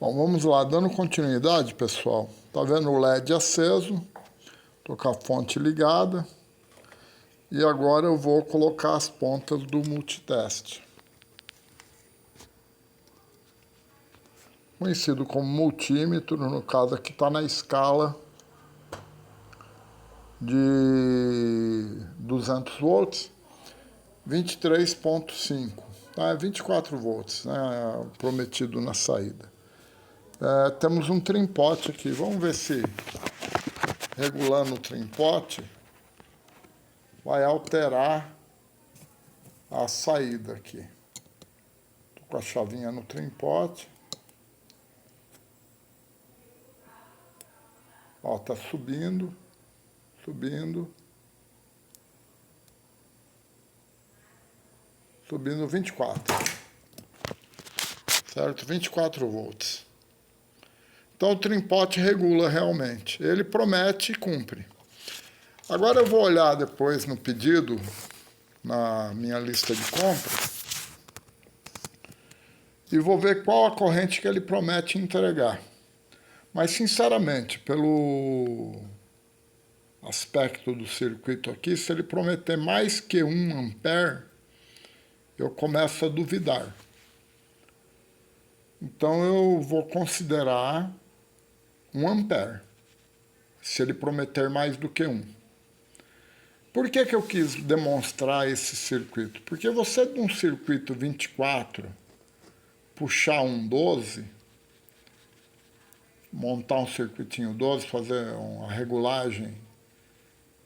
Bom, vamos lá, dando continuidade, pessoal. Tá vendo o LED aceso, tô com a fonte ligada e agora eu vou colocar as pontas do multiteste. Conhecido como multímetro, no caso aqui está na escala de 200 volts, 23,5, tá? É 24 volts, né? Prometido na saída. Temos um trimpote aqui, vamos ver se regulando o trimpote vai alterar a saída aqui. Tô com a chavinha no trimpote. Ó, tá subindo, subindo. Subindo 24. Certo? 24 volts. Então o trimpote regula realmente. Ele promete e cumpre. Agora eu vou olhar depois no pedido, na minha lista de compra, e vou ver qual a corrente que ele promete entregar. Mas, sinceramente, pelo aspecto do circuito aqui, se ele prometer mais que 1 ampere, eu começo a duvidar. Então eu vou considerar 1 ampere, se ele prometer mais do que 1. Por que eu quis demonstrar esse circuito? Porque você de um circuito 24, puxar um 12, montar um circuitinho 12, fazer uma regulagem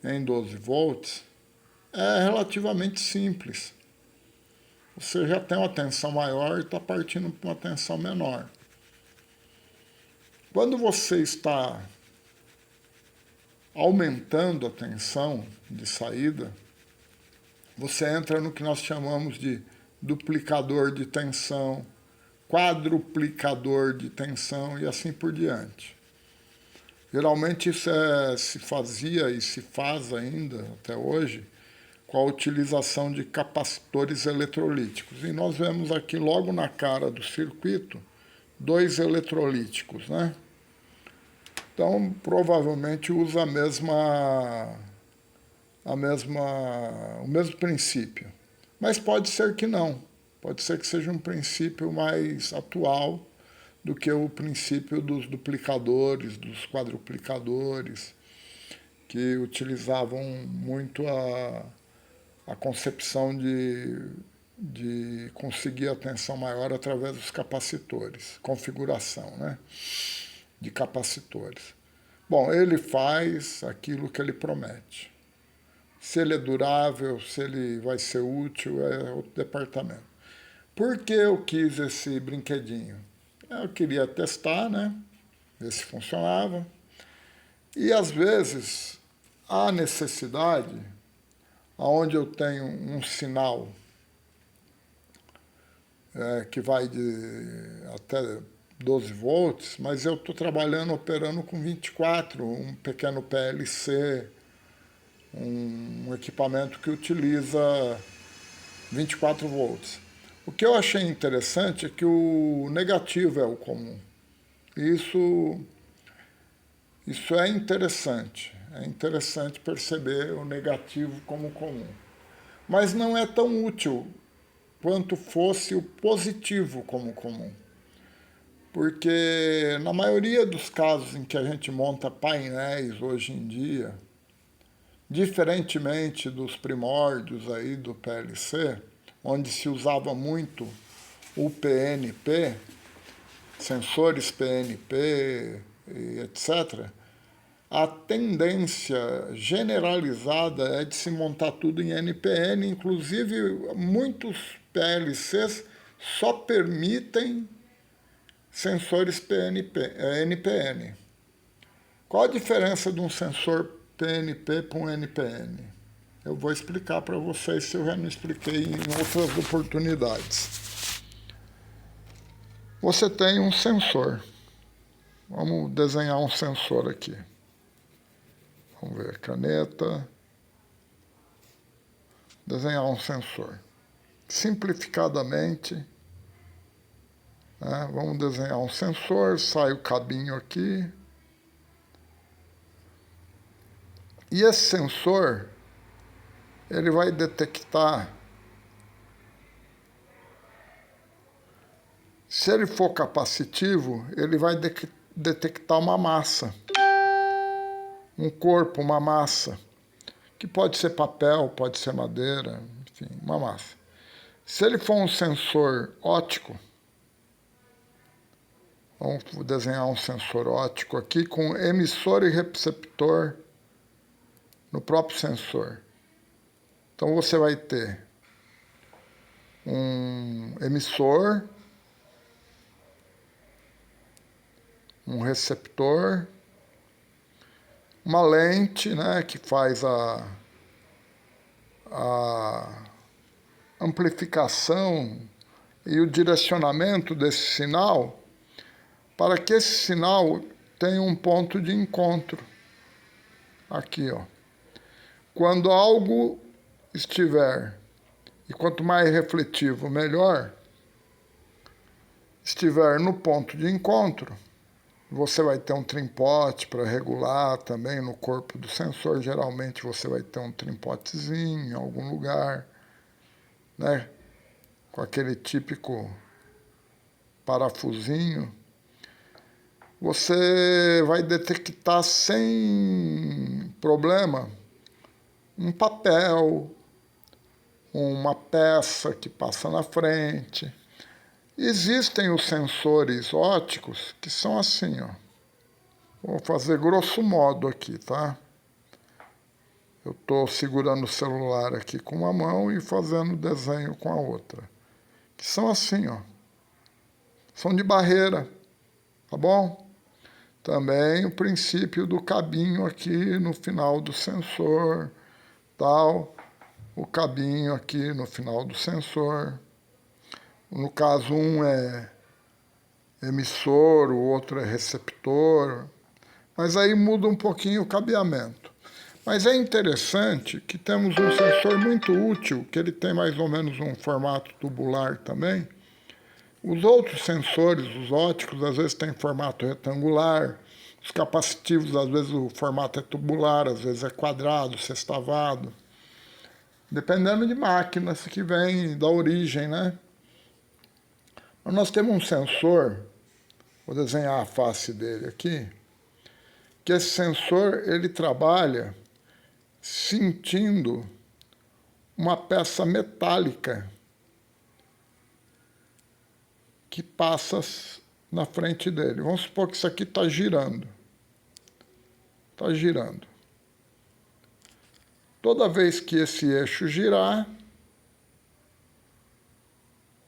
em 12 volts, é relativamente simples. Você já tem uma tensão maior e está partindo para uma tensão menor. Quando você está aumentando a tensão de saída, você entra no que nós chamamos de duplicador de tensão, quadruplicador de tensão e assim por diante. Geralmente isso se fazia e se faz ainda até hoje com a utilização de capacitores eletrolíticos. E nós vemos aqui logo na cara do circuito 2 eletrolíticos, né? Então, provavelmente usa o mesmo princípio. Mas pode ser que não. Pode ser que seja um princípio mais atual do que o princípio dos duplicadores, dos quadruplicadores, que utilizavam muito a concepção de conseguir a tensão maior através dos capacitores, configuração, né, de capacitores. Bom, ele faz aquilo que ele promete. Se ele é durável, se ele vai ser útil, é outro departamento. Por que eu quis esse brinquedinho? Eu queria testar, né, ver se funcionava. E às vezes há necessidade, onde eu tenho um sinal que vai até 12 volts, mas eu estou trabalhando, operando com 24, um pequeno PLC, um equipamento que utiliza 24 volts. O que eu achei interessante é que o negativo é o comum. Isso é interessante. É interessante perceber o negativo como comum. Mas não é tão útil quanto fosse o positivo como comum. Porque na maioria dos casos em que a gente monta painéis hoje em dia, diferentemente dos primórdios aí do PLC, onde se usava muito o PNP, sensores PNP, etc., a tendência generalizada é de se montar tudo em NPN, inclusive muitos PLCs só permitem sensores NPN. Qual a diferença de um sensor PNP para um NPN? Eu vou explicar para vocês, se eu já não expliquei em outras oportunidades. Você tem um sensor. Vamos desenhar um sensor aqui. Vamos ver, caneta. Desenhar um sensor. Simplificadamente, né? Vamos desenhar um sensor, sai o cabinho aqui. E esse sensor, ele vai detectar, se ele for capacitivo, ele vai detectar uma massa, um corpo, uma massa, que pode ser papel, pode ser madeira, enfim, uma massa. Se ele for um sensor óptico, vamos desenhar um sensor óptico aqui com emissor e receptor no próprio sensor. Então você vai ter um emissor, um receptor, uma lente, né, que faz a amplificação e o direcionamento desse sinal para que esse sinal tenha um ponto de encontro. Aqui, ó. Quando algo estiver, e quanto mais refletivo, melhor, estiver no ponto de encontro, você vai ter um trimpote para regular também no corpo do sensor. Geralmente você vai ter um trimpotezinho em algum lugar, né? Com aquele típico parafusinho. Você vai detectar sem problema um papel, uma peça que passa na frente. Existem os sensores ópticos que são assim, ó. Vou fazer grosso modo aqui, tá? Eu estou segurando o celular aqui com uma mão e fazendo desenho com a outra. Que são assim, ó. São de barreira, tá bom? Também o princípio do cabinho aqui no final do sensor, tal. O cabinho aqui no final do sensor. No caso, um é emissor, o outro é receptor. Mas aí muda um pouquinho o cabeamento. Mas é interessante que temos um sensor muito útil, que ele tem mais ou menos um formato tubular também. Os outros sensores, os ópticos, às vezes têm formato retangular. Os capacitivos, às vezes o formato é tubular, às vezes é quadrado, sextavado. Dependendo de máquinas que vêm da origem, né? Mas nós temos um sensor, vou desenhar a face dele aqui, que esse sensor, ele trabalha sentindo uma peça metálica que passa na frente dele. Vamos supor que isso aqui está girando. Está girando. Toda vez que esse eixo girar,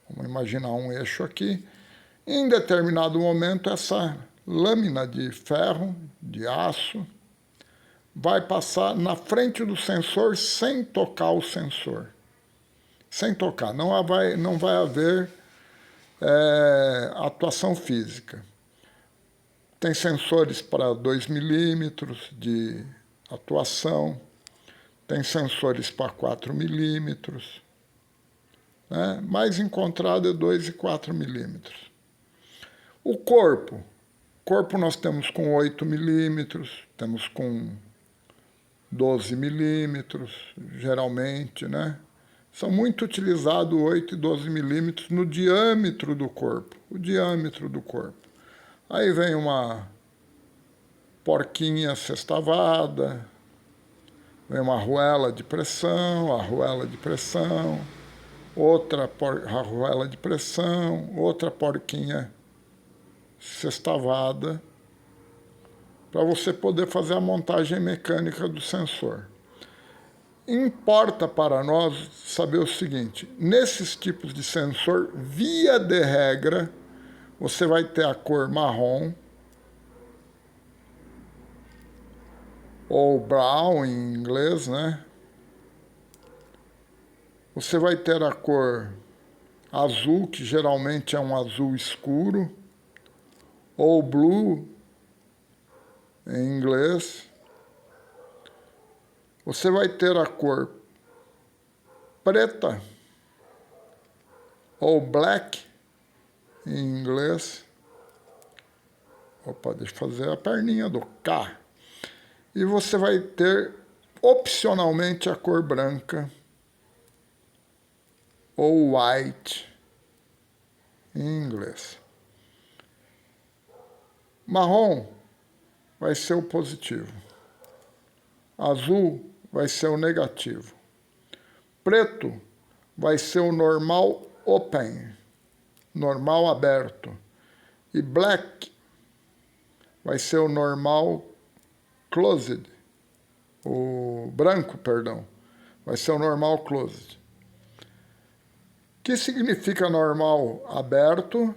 vamos imaginar um eixo aqui, em determinado momento essa lâmina de ferro, de aço, vai passar na frente do sensor sem tocar o sensor. Sem tocar, não vai haver atuação física. Tem sensores para 2 milímetros de atuação, tem sensores para 4 milímetros, né? Mais encontrado é 2 e 4 milímetros. O corpo nós temos com 8 milímetros, temos com 12 milímetros, geralmente, né? São muito utilizados 8 e 12 milímetros no diâmetro do corpo, o diâmetro do corpo. Aí vem uma porquinha sextavada, vem uma arruela de pressão, outra arruela de pressão, outra porquinha sextavada, para você poder fazer a montagem mecânica do sensor. Importa para nós saber o seguinte: nesses tipos de sensor, via de regra, você vai ter a cor marrom, ou brown em inglês, né? Você vai ter a cor azul, que geralmente é um azul escuro, ou blue em inglês. Você vai ter a cor preta, ou black em inglês. Opa, deixa eu fazer a perninha do K. E você vai ter, opcionalmente, a cor branca ou white em inglês. Marrom vai ser o positivo. Azul vai ser o negativo. Preto vai ser o normal open, normal aberto. E black vai ser o normal closed, o branco, perdão, vai ser o normal closed. O que significa normal aberto? O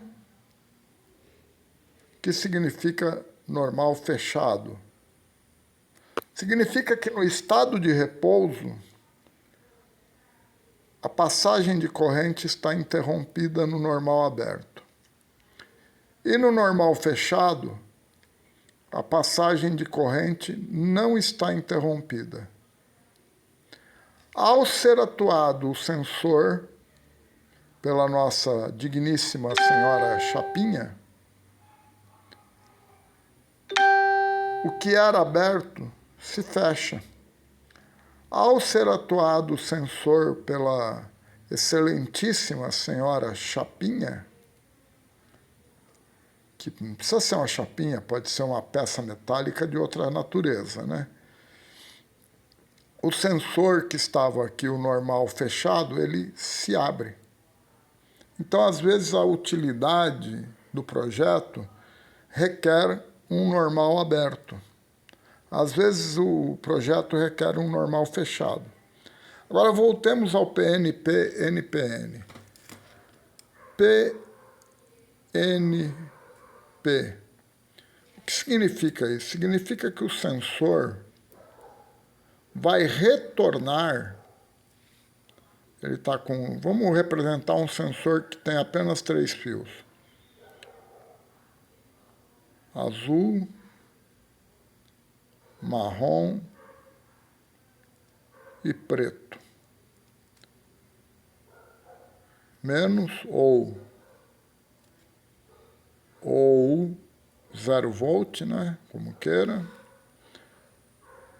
que significa normal fechado? Significa que no estado de repouso, a passagem de corrente está interrompida no normal aberto. E no normal fechado, a passagem de corrente não está interrompida. Ao ser atuado o sensor pela nossa digníssima senhora Chapinha, o que era aberto se fecha. Ao ser atuado o sensor pela excelentíssima senhora Chapinha, que não precisa ser uma chapinha, pode ser uma peça metálica de outra natureza, né? O sensor que estava aqui, o normal fechado, ele se abre. Então, às vezes, a utilidade do projeto requer um normal aberto. Às vezes, o projeto requer um normal fechado. Agora, voltemos ao PNP-NPN. PNP. O que significa isso? Significa que o sensor vai retornar. Ele está com... Vamos representar um sensor que tem apenas 3 fios. Azul, marrom e preto. Menos ou 0 volt, né? Como queira.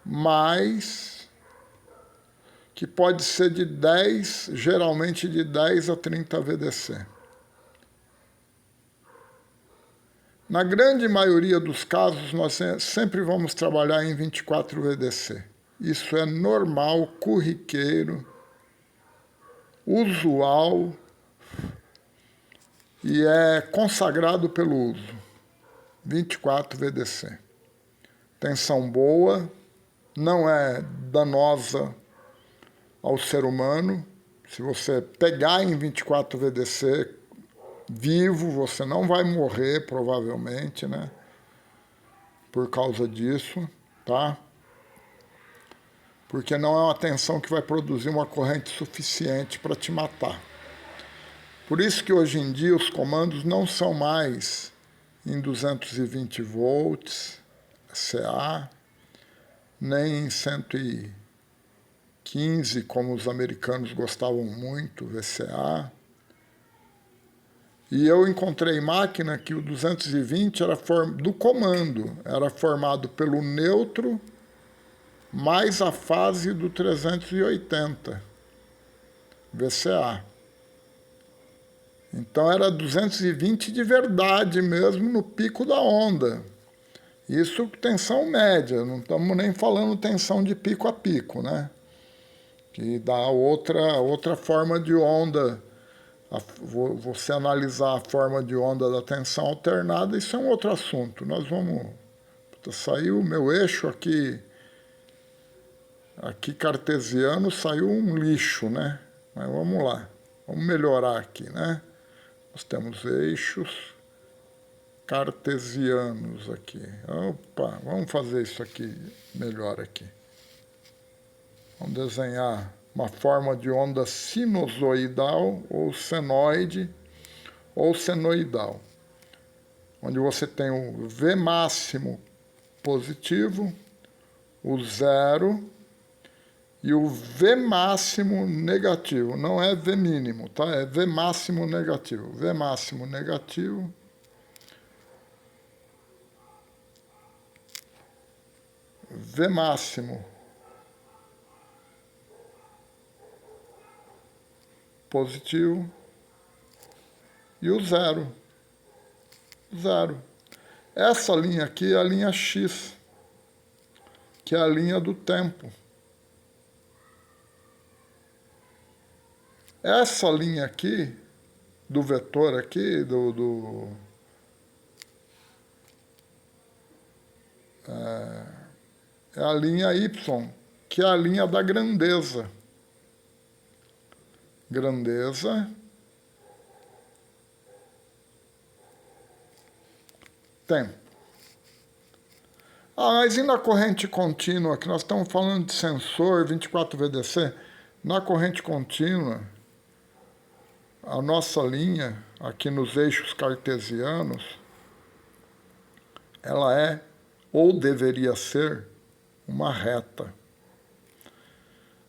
Mais, que pode ser de 10, geralmente de 10 a 30 VDC. Na grande maioria dos casos, nós sempre vamos trabalhar em 24 VDC. Isso é normal, corriqueiro, usual e é consagrado pelo uso. 24 VDC. Tensão boa, não é danosa ao ser humano. Se você pegar em 24 VDC vivo, você não vai morrer, provavelmente, né? Por causa disso, tá? Porque não é uma tensão que vai produzir uma corrente suficiente para te matar. Por isso que hoje em dia os comandos não são mais em 220 volts, CA, nem em 115, como os americanos gostavam muito, VCA. E eu encontrei máquina que o 220 era do comando, era formado pelo neutro mais a fase do 380, VCA. Então era 220 de verdade mesmo, no pico da onda. Isso tensão média, não estamos nem falando tensão de pico a pico, né? Que dá outra forma de onda. Você analisar a forma de onda da tensão alternada, isso é um outro assunto. Nós vamos... Saiu o meu eixo aqui cartesiano, saiu um lixo, né? Mas vamos lá, vamos melhorar aqui, né? Nós temos eixos cartesianos aqui. Opa, vamos fazer isso aqui melhor aqui. Vamos desenhar uma forma de onda sinusoidal, ou senoide, ou senoidal, onde você tem o V máximo positivo, o 0 E o V máximo negativo, não é V mínimo, tá? É V máximo negativo. V máximo negativo. V máximo positivo. E o zero. Zero. Essa linha aqui é a linha X, que é a linha do tempo. Essa linha aqui, do vetor aqui, é a linha Y, que é a linha da grandeza. Grandeza, tempo. Ah, mas e na corrente contínua, que nós estamos falando de sensor 24 VDC, na corrente contínua, a nossa linha, aqui nos eixos cartesianos, ela é, ou deveria ser, uma reta.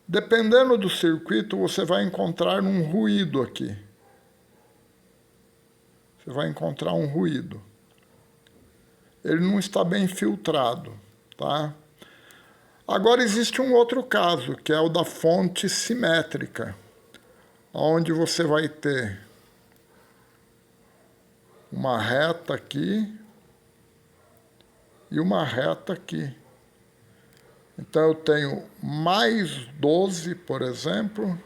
Dependendo do circuito, você vai encontrar um ruído aqui. Você vai encontrar um ruído. Ele não está bem filtrado, tá? Agora existe um outro caso, que é o da fonte simétrica, onde você vai ter uma reta aqui e uma reta aqui. Então eu tenho mais 12, por exemplo,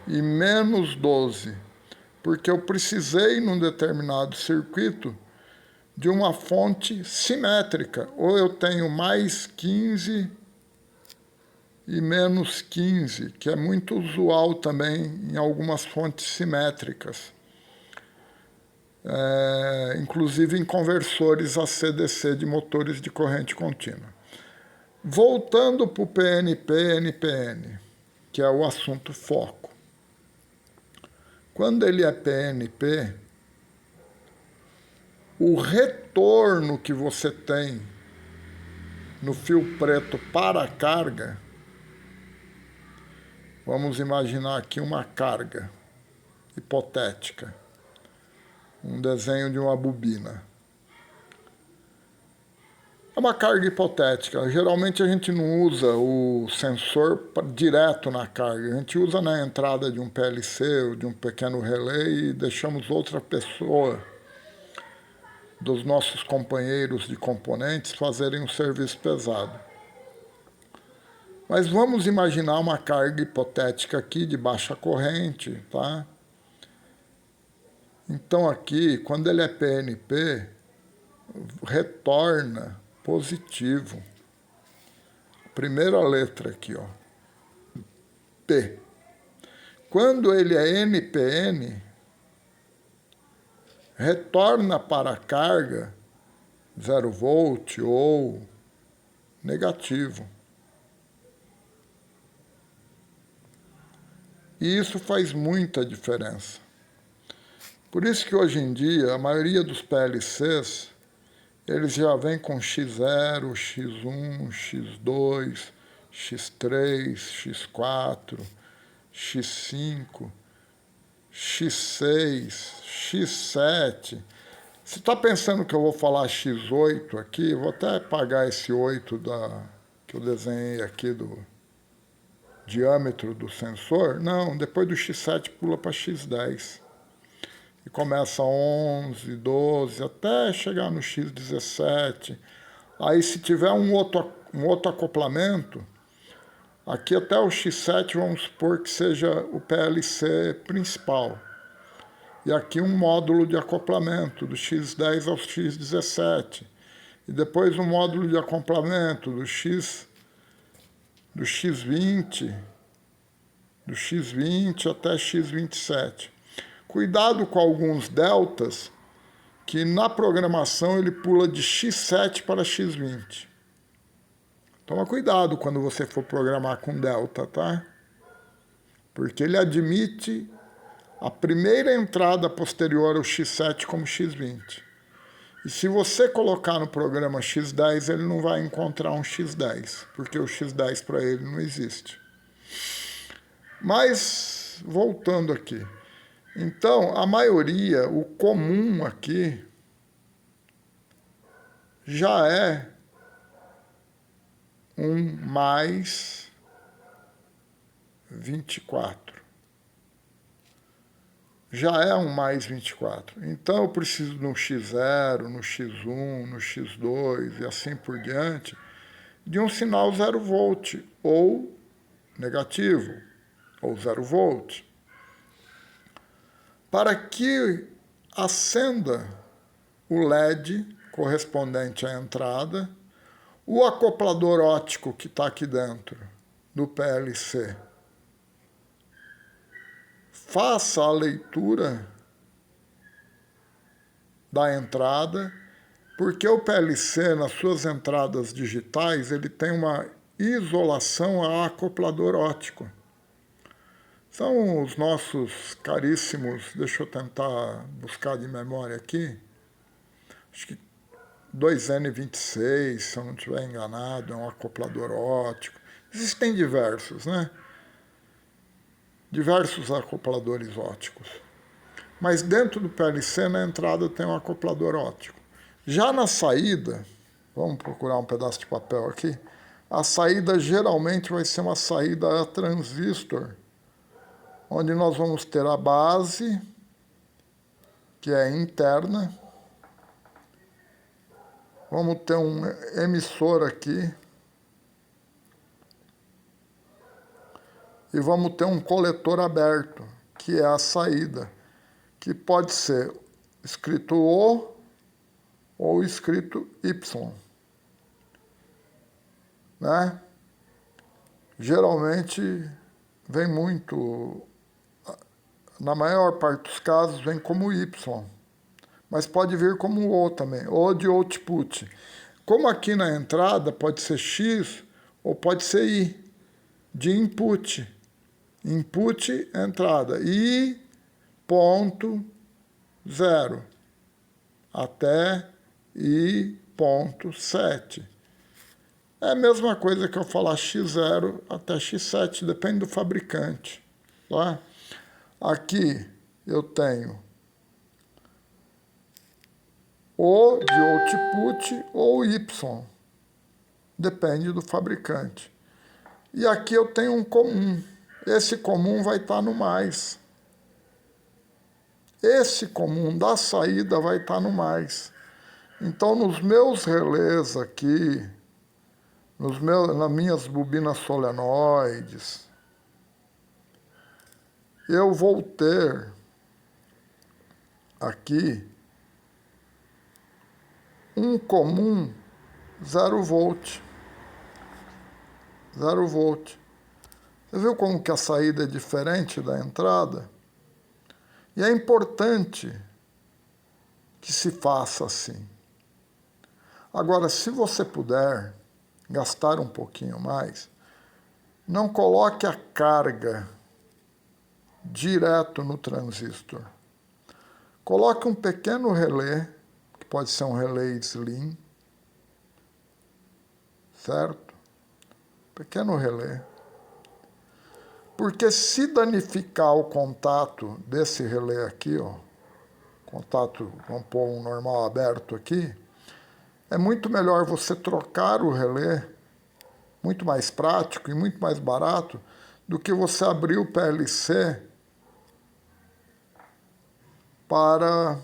e menos 12, porque eu precisei, num determinado circuito, de uma fonte simétrica. Ou eu tenho mais 15 e menos 15, que é muito usual também em algumas fontes simétricas. Inclusive em conversores AC/DC de motores de corrente contínua. Voltando para o PNP-NPN, que é o assunto foco. Quando ele é PNP, o retorno que você tem no fio preto para a carga, vamos imaginar aqui uma carga hipotética, um desenho de uma bobina. É uma carga hipotética. Geralmente a gente não usa o sensor direto na carga. A gente usa na entrada de um PLC ou de um pequeno relé e deixamos outra pessoa, dos nossos companheiros de componentes, fazerem um serviço pesado. Mas vamos imaginar uma carga hipotética aqui de baixa corrente, tá? Então aqui, quando ele é PNP, retorna positivo. Primeira letra aqui, ó. P. Quando ele é NPN, retorna para a carga 0 volt ou negativo. E isso faz muita diferença. Por isso que hoje em dia, a maioria dos PLCs, eles já vêm com X0, X1, X2, X3, X4, X5, X6, X7. Você está pensando que eu vou falar X8 aqui? Vou até apagar esse 8 que eu desenhei aqui do diâmetro do sensor. Não, depois do X7 pula para X10. E começa 11, 12, até chegar no X17. Aí se tiver um outro acoplamento, aqui até o X7 vamos supor que seja o PLC principal. E aqui um módulo de acoplamento do X10 ao X17. E depois um módulo de acoplamento do X20 até X27. Cuidado com alguns deltas, que na programação ele pula de X7 para X20. Toma cuidado quando você for programar com delta, tá? Porque ele admite a primeira entrada posterior ao X7 como X20. E se você colocar no programa X10, ele não vai encontrar um X10, porque o X10 para ele não existe. Mas, voltando aqui. Então, a maioria, o comum aqui, já é um mais 24. Já é um mais 24. Então, eu preciso no X0, no X1, no X2 e assim por diante, de um sinal 0 volt, ou negativo, ou 0 volt, para que acenda o LED correspondente à entrada, o acoplador óptico que está aqui dentro do PLC faça a leitura da entrada, porque o PLC, nas suas entradas digitais, ele tem uma isolação a acoplador óptico. São os nossos caríssimos, deixa eu tentar buscar de memória aqui, acho que 2N26, se eu não estiver enganado, é um acoplador óptico. Existem diversos, né? Diversos acopladores ópticos. Mas dentro do PLC, na entrada, tem um acoplador óptico. Já na saída, vamos procurar um pedaço de papel aqui, a saída geralmente vai ser uma saída a transistor, onde nós vamos ter a base, que é interna, vamos ter um emissor aqui, e vamos ter um coletor aberto, que é a saída, que pode ser escrito O ou escrito Y, né? Geralmente vem muito, na maior parte dos casos, vem como Y, mas pode vir como O também, O de output. Como aqui na entrada pode ser X ou pode ser I, de input. Input, entrada, I ponto 0 até I.7. É a mesma coisa que eu falar X0 até X7, depende do fabricante. Tá? Aqui eu tenho O de output ou Y, depende do fabricante. E aqui eu tenho um comum. Esse comum vai estar no mais. Esse comum da saída vai estar no mais. Então, nos meus relés aqui, nas minhas bobinas solenoides, eu vou ter aqui um comum 0 volt. 0 volt. Você viu como que a saída é diferente da entrada? E é importante que se faça assim. Agora, se você puder gastar um pouquinho mais, não coloque a carga direto no transistor. Coloque um pequeno relé, que pode ser um relé slim, certo? Pequeno relé. Porque se danificar o contato desse relé aqui, ó, contato, vamos pôr um normal aberto aqui, é muito melhor você trocar o relé, muito mais prático e muito mais barato, do que você abrir o PLC para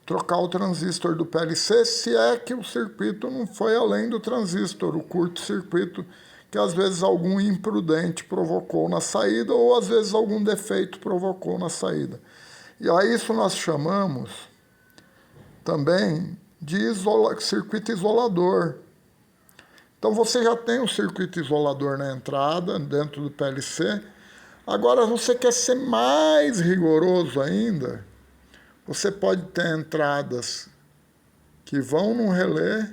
trocar o transistor do PLC, se é que o circuito não foi além do transistor, o curto-circuito que às vezes algum imprudente provocou na saída ou às vezes algum defeito provocou na saída. E a isso nós chamamos também de circuito isolador. Então você já tem um circuito isolador na entrada, dentro do PLC. Agora você quer ser mais rigoroso ainda, você pode ter entradas que vão num relé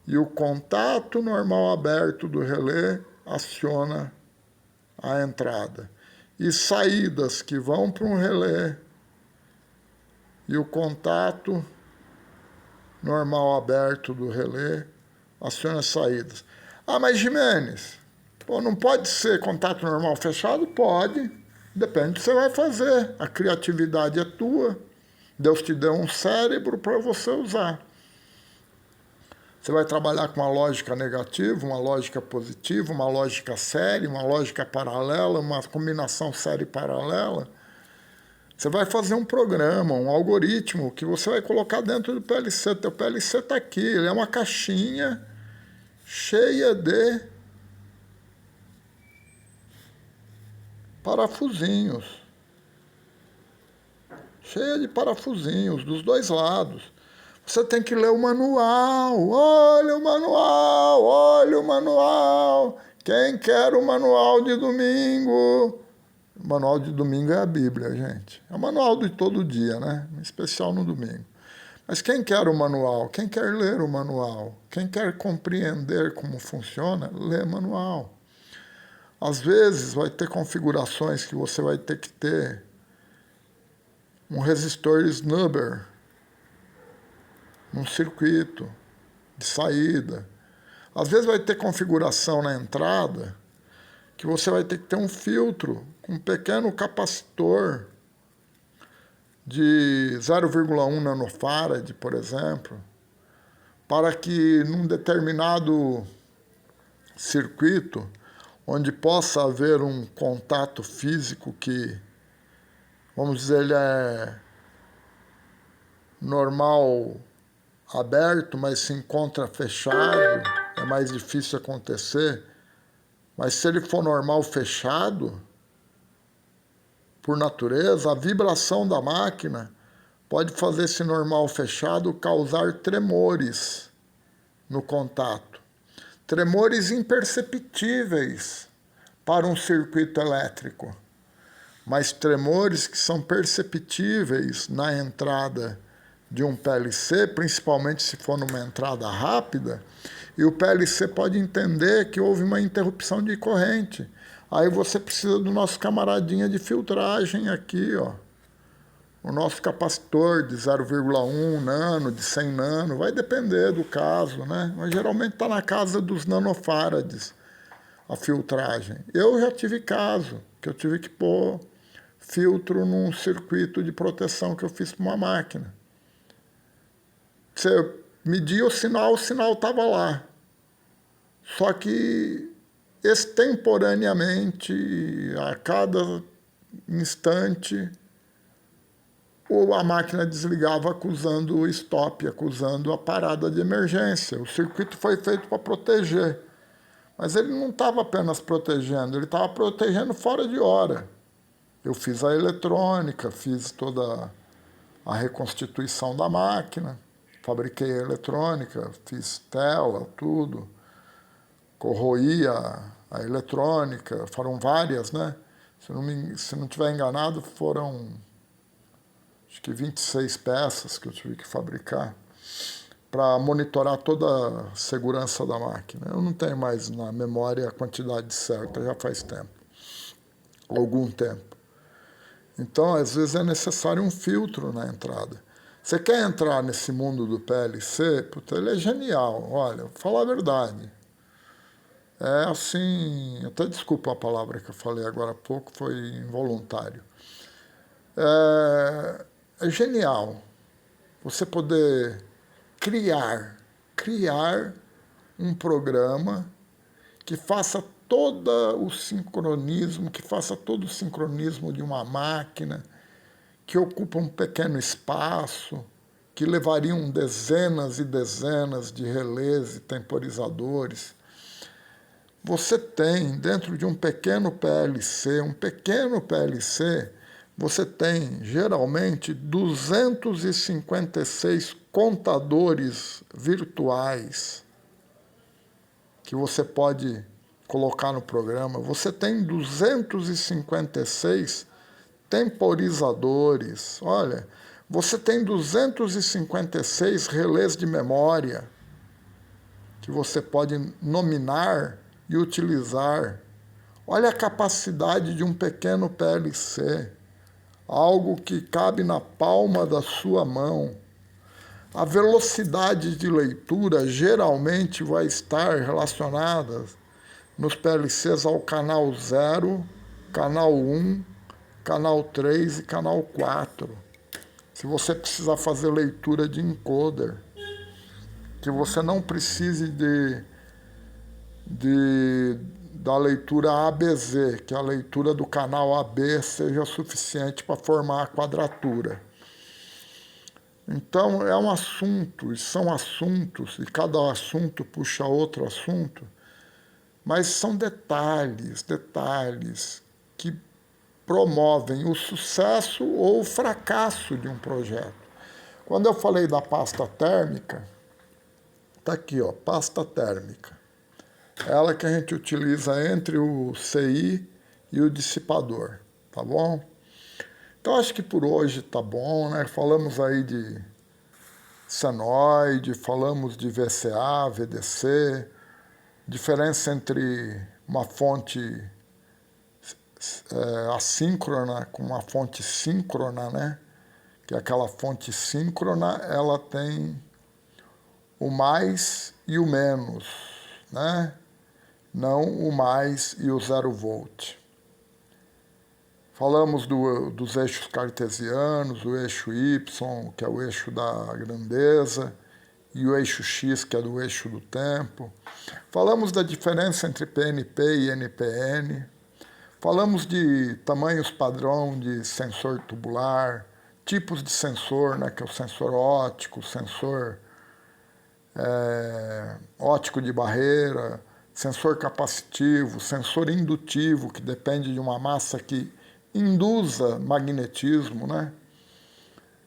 e o contato normal aberto do relé aciona a entrada. E saídas que vão para um relé e o contato normal aberto do relé, aciona as saídas. Ah, mas Jimenez, pô, não pode ser contato normal fechado? Pode, depende do que você vai fazer. A criatividade é tua, Deus te deu um cérebro para você usar. Você vai trabalhar com uma lógica negativa, uma lógica positiva, uma lógica séria, uma lógica paralela, uma combinação séria e paralela. Você vai fazer um programa, um algoritmo que você vai colocar dentro do PLC. Teu PLC está aqui, ele é uma caixinha cheia de parafusinhos. Cheia de parafusinhos dos dois lados. Você tem que ler o manual. Olha o manual, olha o manual. Quem quer o manual de domingo? O manual de domingo é a Bíblia, gente. É o manual de todo dia, né? Em especial no domingo. Mas quem quer o manual? Quem quer ler o manual? Quem quer compreender como funciona, lê o manual. Às vezes vai ter configurações que você vai ter que ter um resistor snubber num circuito de saída. Às vezes vai ter configuração na entrada que você vai ter que ter um filtro com um pequeno capacitor de 0,1 nanofarad, por exemplo, para que num determinado circuito, onde possa haver um contato físico que, vamos dizer, ele é normal aberto, mas se encontra fechado, é mais difícil acontecer. Mas se ele for normal fechado, por natureza, a vibração da máquina pode fazer esse normal fechado causar tremores no contato. Tremores imperceptíveis para um circuito elétrico, mas tremores que são perceptíveis na entrada de um PLC, principalmente se for numa entrada rápida, e o PLC pode entender que houve uma interrupção de corrente. Aí você precisa do nosso camaradinha de filtragem aqui, ó. O nosso capacitor de 0,1 nano, de 100 nano, vai depender do caso, né? Mas geralmente está na casa dos nanofarads a filtragem. Eu já tive caso que eu tive que pôr filtro num circuito de proteção que eu fiz para uma máquina. Você media o sinal estava lá. Só que extemporaneamente, a cada instante, a máquina desligava acusando o stop, acusando a parada de emergência. O circuito foi feito para proteger. Mas ele não estava apenas protegendo, ele estava protegendo fora de hora. Eu fiz a eletrônica, fiz toda a reconstituição da máquina, fabriquei a eletrônica, fiz tela, tudo, corroí a eletrônica, foram várias, né? Se não estiver enganado, foram acho que 26 peças que eu tive que fabricar para monitorar toda a segurança da máquina. Eu não tenho mais na memória a quantidade certa, já faz tempo, algum tempo. Então, às vezes é necessário um filtro na entrada. Você quer entrar nesse mundo do PLC? Puta, ele é genial. Olha, vou falar a verdade. É assim, até desculpa a palavra que eu falei agora há pouco, foi involuntário. É genial você poder criar um programa que faça todo o sincronismo, de uma máquina, que ocupa um pequeno espaço, que levariam dezenas e dezenas de relés e temporizadores. Você tem, dentro de um pequeno PLC, você tem, geralmente, 256 contadores virtuais que você pode colocar no programa. Você tem 256 temporizadores. Olha, você tem 256 relés de memória que você pode nominar e utilizar. Olha a capacidade de um pequeno PLC, algo que cabe na palma da sua mão. a velocidade de leitura geralmente vai estar relacionada nos PLCs ao canal 0, canal 1, canal 3 e canal 4. Se você precisar fazer leitura de encoder, que você não precise da leitura ABZ, que a leitura do canal AB seja suficiente para formar a quadratura. Então, é um assunto, e são assuntos, e cada assunto puxa outro assunto, mas são detalhes que promovem o sucesso ou o fracasso de um projeto. Quando eu falei da pasta térmica, está aqui, ó, pasta térmica. Ela que a gente utiliza entre o CI e o dissipador, tá bom? Então, acho que por hoje tá bom, né? Falamos aí de senoide, falamos de VCA, VDC, diferença entre uma fonte assíncrona com uma fonte síncrona, né? Que aquela fonte síncrona, ela tem o mais e o menos, né? Não o mais e o 0 volt. Falamos dos eixos cartesianos, o eixo Y, que é o eixo da grandeza, e o eixo X, que é do eixo do tempo. Falamos da diferença entre PNP e NPN. Falamos de tamanhos padrão de sensor tubular, tipos de sensor, né, que é o sensor óptico, sensor óptico de barreira, sensor capacitivo, sensor indutivo, que depende de uma massa que induza magnetismo, né?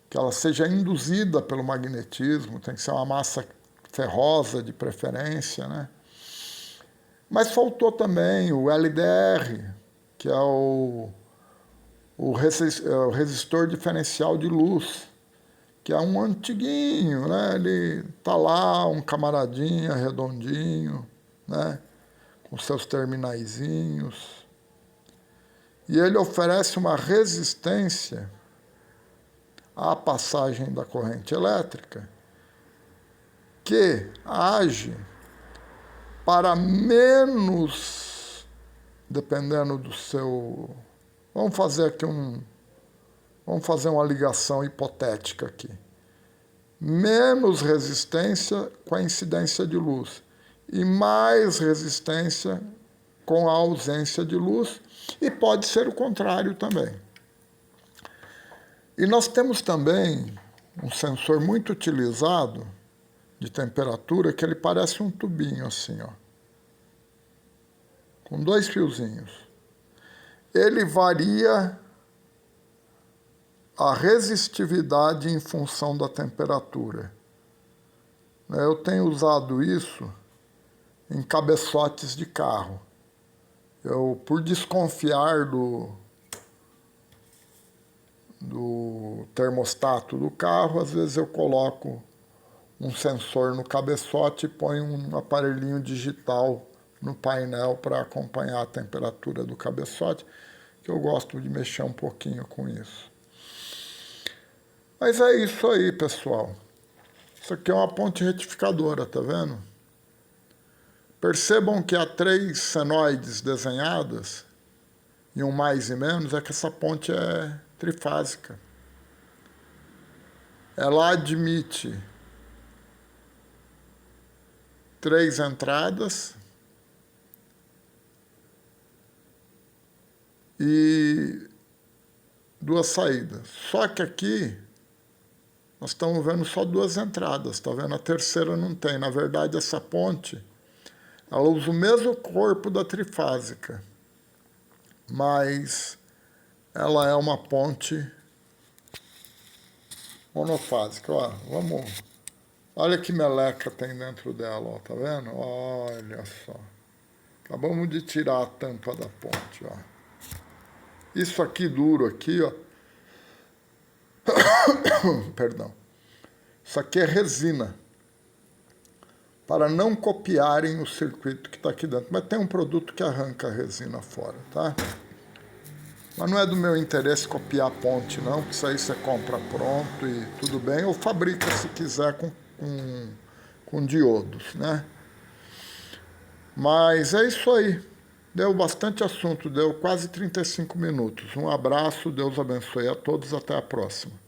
Que ela seja induzida pelo magnetismo, tem que ser uma massa ferrosa de preferência, né? Mas faltou também o LDR, que é o resistor diferencial de luz, que é um antiguinho, né? Ele tá lá, um camaradinha redondinho, né? Com seus terminaizinhos. E ele oferece uma resistência à passagem da corrente elétrica que age para menos, dependendo do seu... Vamos fazer uma ligação hipotética aqui. Menos resistência com a incidência de luz e mais resistência com a ausência de luz, e pode ser o contrário também. E nós temos também um sensor muito utilizado de temperatura, que ele parece um tubinho assim, ó, com 2 fiozinhos. Ele varia a resistividade em função da temperatura. Eu tenho usado isso em cabeçotes de carro. Eu, por desconfiar do termostato do carro, às vezes eu coloco um sensor no cabeçote e ponho um aparelhinho digital no painel para acompanhar a temperatura do cabeçote, que eu gosto de mexer um pouquinho com isso. Mas é isso aí, pessoal. Isso aqui é uma ponte retificadora, tá vendo? Percebam que há 3 senoides desenhadas, e um mais e menos, é que essa ponte é trifásica. Ela admite 3 entradas e 2 saídas. Só que aqui nós estamos vendo só 2 entradas, tá vendo? A terceira não tem. Na verdade, essa ponte, ela usa o mesmo corpo da trifásica, mas ela é uma ponte monofásica. Ó, olha que meleca tem dentro dela, ó, tá vendo? Olha só. Acabamos de tirar a tampa da ponte, ó. Isso aqui duro aqui, ó. Perdão. Isso aqui é resina, para não copiarem o circuito que está aqui dentro. Mas tem um produto que arranca a resina fora, tá? Mas não é do meu interesse copiar a ponte, não, porque isso aí você compra pronto e tudo bem, ou fabrica se quiser com diodos, né? Mas é isso aí. Deu bastante assunto, deu quase 35 minutos. Um abraço, Deus abençoe a todos, até a próxima.